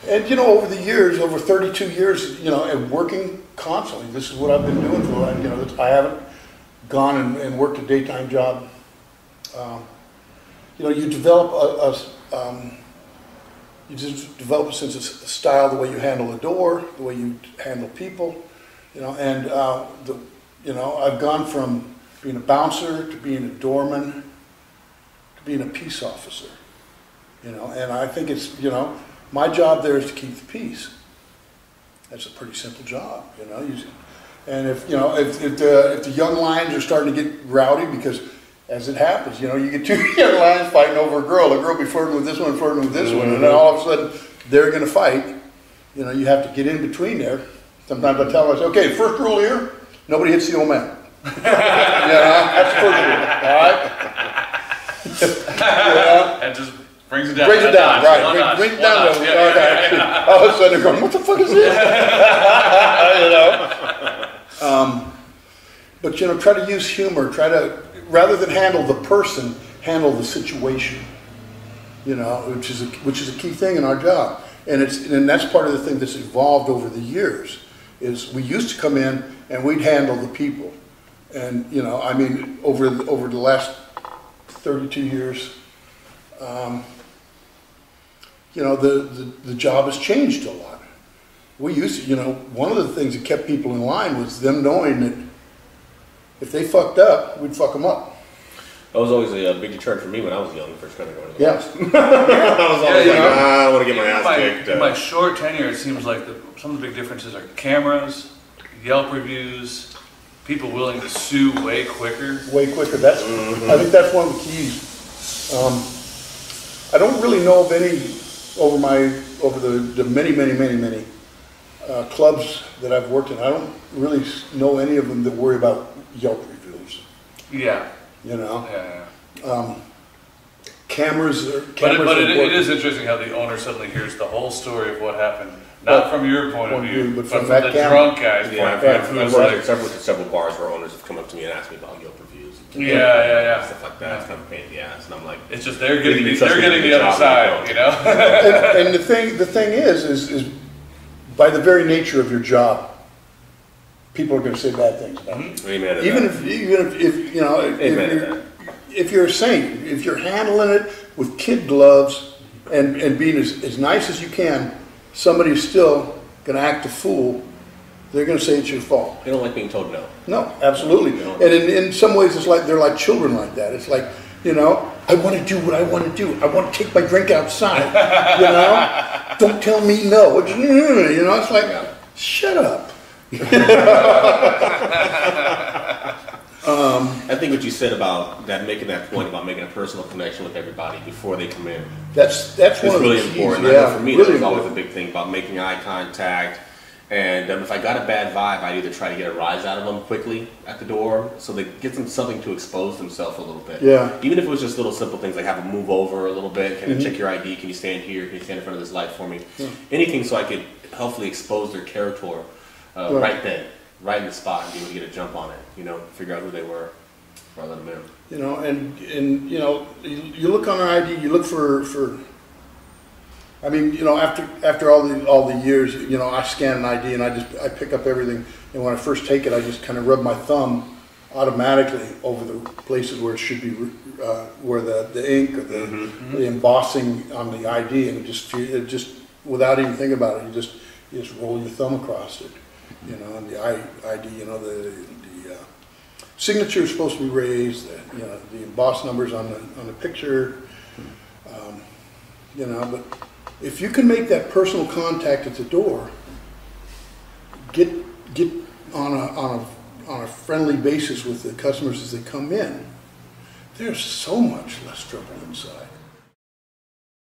And, you know, over the years, over 32 years, you know, and working constantly, this is what I've been doing for, you know, I haven't gone and worked a daytime job. You know, you develop you just develop a sense of style, the way you handle a door, the way you handle people, you know, and you know, I've gone from being a bouncer to being a doorman to being a peace officer, you know, and I think it's, you know, my job there is to keep the peace. That's a pretty simple job, you know. And if, you know, if the young lions are starting to get rowdy, because as it happens, you know, you get two young lions fighting over a girl be flirting with this one, flirting with this one, and then all of a sudden they're going to fight. You know, you have to get in between there. Sometimes I tell them, okay, first rule here, nobody hits the old man. You know, that's the first rule, all right? And just brings it down. Brings it down, right. Brings it down. All of a sudden they're going, what the fuck is this? You know? But, you know, try to use humor, rather than handle the person, handle the situation, you know, which is a key thing in our job. And that's part of the thing that's evolved over the years, is we used to come in and we'd handle the people. And, you know, I mean, over the last 32 years, you know, the job has changed a lot. We used to, you know, one of the things that kept people in line was them knowing that if they fucked up, we'd fuck them up. That was always a big deterrent for me when I was young, first kind of going to the yeah. I was always like, I don't want to get my ass kicked. In my short tenure, it seems like some of the big differences are cameras, Yelp reviews, people willing to sue way quicker. Way quicker. That's I think that's one of the keys. I don't really know of any over the many clubs that I've worked in. I don't really know any of them that worry about Yelp reviews. Yeah. You know. Yeah. Cameras. But it is interesting how the owner suddenly hears the whole story of what happened, not from your point of view, but from the drunk guy's point of view. I've worked at several bars where owners have come up to me and asked me about Yelp reviews. Yeah. Stuff like that. It's kind of a pain in the ass, and I'm like, it's just they're getting the other side, you know. and the thing is by the very nature of your job, people are going to say bad things about you. Amen. Even if you know, if you're a saint, if you're handling it with kid gloves and being as nice as you can, somebody's still going to act a fool. They're going to say it's your fault. They don't like being told no. No, absolutely. And in some ways, it's like they're like children like that. It's like, you know, I want to do what I want to do. I want to take my drink outside. You know, don't tell me no. You know, it's like, shut up. I think what you said about that, making that point about making a personal connection with everybody before they come in. That's one of really the keys. important. Yeah, I know for me, really that was always a big thing about making eye contact. And if I got a bad vibe, I'd either try to get a rise out of them quickly at the door, so they get them something to expose themselves a little bit. Yeah. Even if it was just little simple things like have them move over a little bit, can you check your ID? Can you stand here? Can you stand in front of this light for me? Anything so I could hopefully expose their character right then, right in the spot, and be able to get a jump on it. You know, figure out who they were before I let them in. You know, and you know, you look on their ID, you look for. I mean, you know, after all the years, you know, I scan an ID and I pick up everything. And when I first take it, I just kind of rub my thumb automatically over the places where it should be, where the ink or the embossing on the ID, and it just without even thinking about it, you just roll your thumb across it. You know, and the ID, you know, the signature is supposed to be raised. You know, the embossed numbers on the picture. You know, but if you can make that personal contact at the door, get on a friendly basis with the customers as they come in, there's so much less trouble inside.